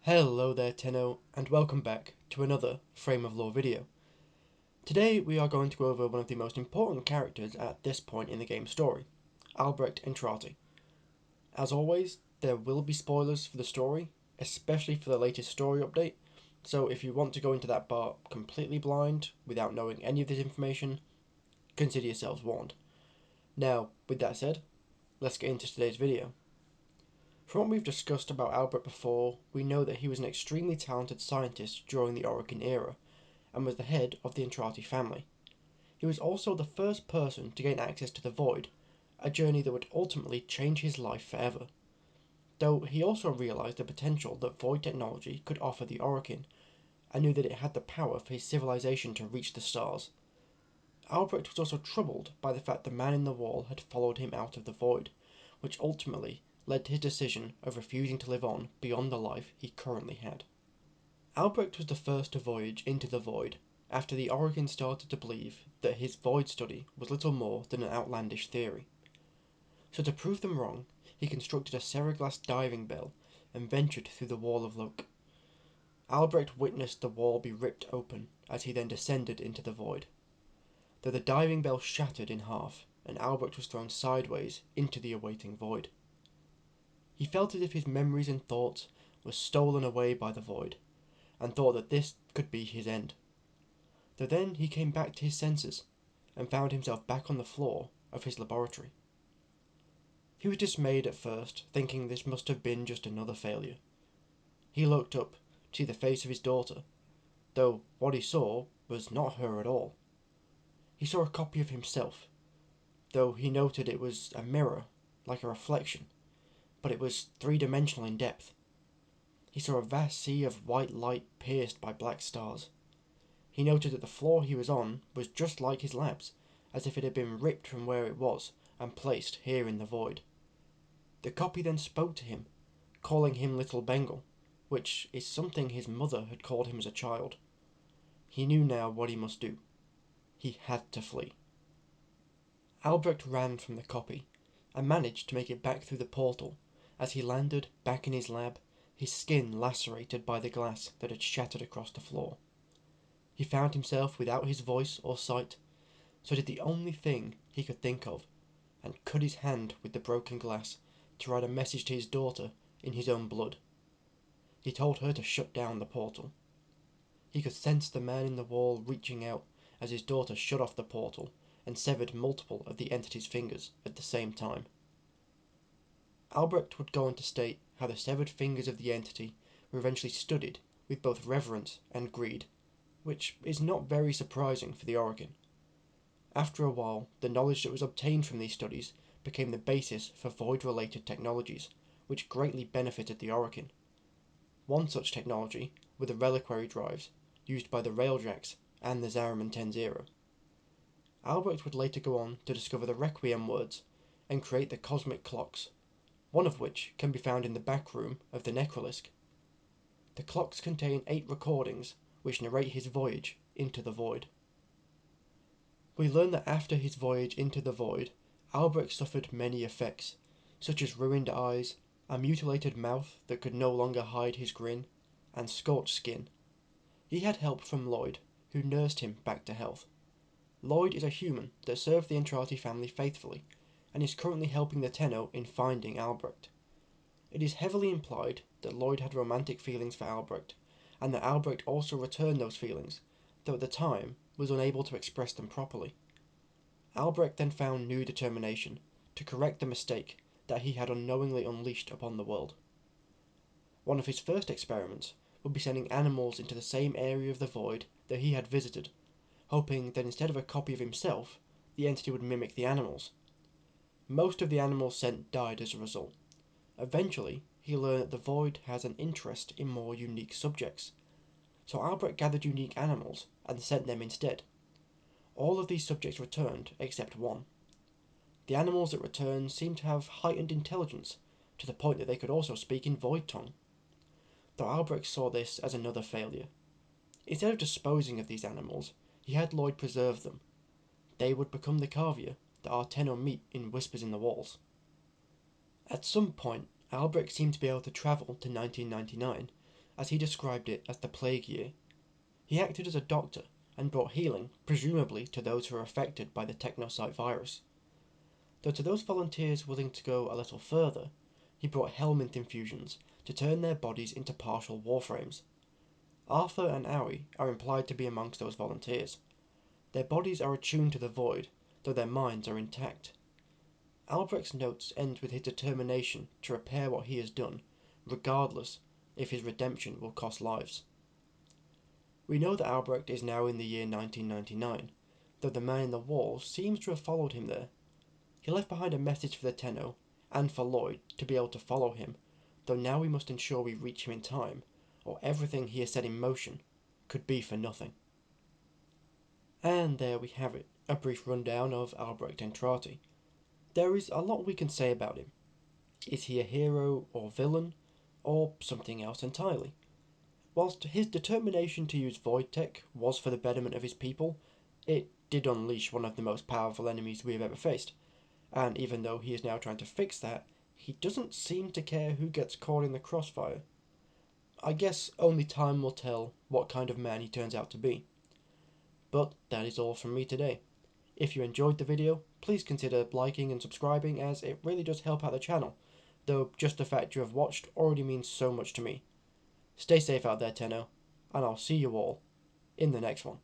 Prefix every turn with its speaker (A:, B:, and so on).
A: Hello there Tenno, and welcome back to another Frame of Lore video. Today we are going to go over one of the most important characters at this point in the game's story, Albrecht Entrati. As always, there will be spoilers for the story, especially for the latest story update, so if you want to go into that part completely blind, without knowing any of this information, consider yourselves warned. Now, with that said, let's get into today's video. From what we've discussed about Albrecht before, we know that he was an extremely talented scientist during the Orokin era, and was the head of the Entrati family. He was also the first person to gain access to the Void, a journey that would ultimately change his life forever. Though he also realised the potential that Void technology could offer the Orokin, and knew that it had the power for his civilization to reach the stars. Albrecht was also troubled by the fact the man in the wall had followed him out of the Void, which ultimately led to his decision of refusing to live on beyond the life he currently had. Albrecht was the first to voyage into the Void after the Orokin started to believe that his Void study was little more than an outlandish theory. So to prove them wrong, he constructed a seriglass diving bell and ventured through the Wall of Luck. Albrecht witnessed the wall be ripped open as he then descended into the Void. Though the diving bell shattered in half, and Albrecht was thrown sideways into the awaiting Void. He felt as if his memories and thoughts were stolen away by the Void, and thought that this could be his end. Though then he came back to his senses, and found himself back on the floor of his laboratory. He was dismayed at first, thinking this must have been just another failure. He looked up to see the face of his daughter, though what he saw was not her at all. He saw a copy of himself, though he noted it was a mirror, like a reflection, but it was three-dimensional in depth. He saw a vast sea of white light pierced by black stars. He noted that the floor he was on was just like his lab's, as if it had been ripped from where it was and placed here in the Void. The copy then spoke to him, calling him Little Bengal, which is something his mother had called him as a child. He knew now what he must do. He had to flee. Albrecht ran from the copy, and managed to make it back through the portal. As he landed back in his lab, his skin lacerated by the glass that had shattered across the floor. He found himself without his voice or sight, so did the only thing he could think of, and cut his hand with the broken glass to write a message to his daughter in his own blood. He told her to shut down the portal. He could sense the man in the wall reaching out as his daughter shut off the portal and severed multiple of the entity's fingers at the same time. Albrecht would go on to state how the severed fingers of the entity were eventually studied with both reverence and greed, which is not very surprising for the Orokin. After a while, the knowledge that was obtained from these studies became the basis for Void-related technologies, which greatly benefited the Orokin. One such technology were the reliquary drives used by the Railjacks and the Zariman 10-0. Albrecht would later go on to discover the Requiem words and create the cosmic clocks, one of which can be found in the back room of the Necrolisk. The clocks contain 8 recordings which narrate his voyage into the Void. We learn that after his voyage into the Void, Albrecht suffered many effects, such as ruined eyes, a mutilated mouth that could no longer hide his grin, and scorched skin. He had help from Lloyd, who nursed him back to health. Lloyd is a human that served the Entrati family faithfully, and is currently helping the Tenno in finding Albrecht. It is heavily implied that Lloyd had romantic feelings for Albrecht, and that Albrecht also returned those feelings, though at the time was unable to express them properly. Albrecht then found new determination to correct the mistake that he had unknowingly unleashed upon the world. One of his first experiments would be sending animals into the same area of the Void that he had visited, hoping that instead of a copy of himself, the entity would mimic the animals. Most of the animals sent died as a result. Eventually, he learned that the Void has an interest in more unique subjects, so Albrecht gathered unique animals and sent them instead. All of these subjects returned except one. The animals that returned seemed to have heightened intelligence, to the point that they could also speak in Void tongue. Though Albrecht saw this as another failure. Instead of disposing of these animals, he had Lloyd preserve them. They would become the cavia that our Tenno meet in Whispers in the Walls. At some point, Albrecht seemed to be able to travel to 1999, as he described it as the plague year. He acted as a doctor and brought healing, presumably to those who were affected by the technocyte virus. Though to those volunteers willing to go a little further, he brought helminth infusions to turn their bodies into partial warframes. Arthur and Aoi are implied to be amongst those volunteers. Their bodies are attuned to the void, though their minds are intact. Albrecht's notes end with his determination to repair what he has done, regardless if his redemption will cost lives. We know that Albrecht is now in the year 1999, though the man in the wall seems to have followed him there. He left behind a message for the Tenno, and for Lloyd to be able to follow him, though now we must ensure we reach him in time, or everything he has set in motion could be for nothing. And there we have it, a brief rundown of Albrecht Entrati. There is a lot we can say about him. Is he a hero or villain, or something else entirely? Whilst his determination to use void tech was for the betterment of his people, it did unleash one of the most powerful enemies we have ever faced, and even though he is now trying to fix that, he doesn't seem to care who gets caught in the crossfire. I guess only time will tell what kind of man he turns out to be. But that is all from me today. If you enjoyed the video, please consider liking and subscribing, as it really does help out the channel, though just the fact you have watched already means so much to me. Stay safe out there, Tenno, and I'll see you all in the next one.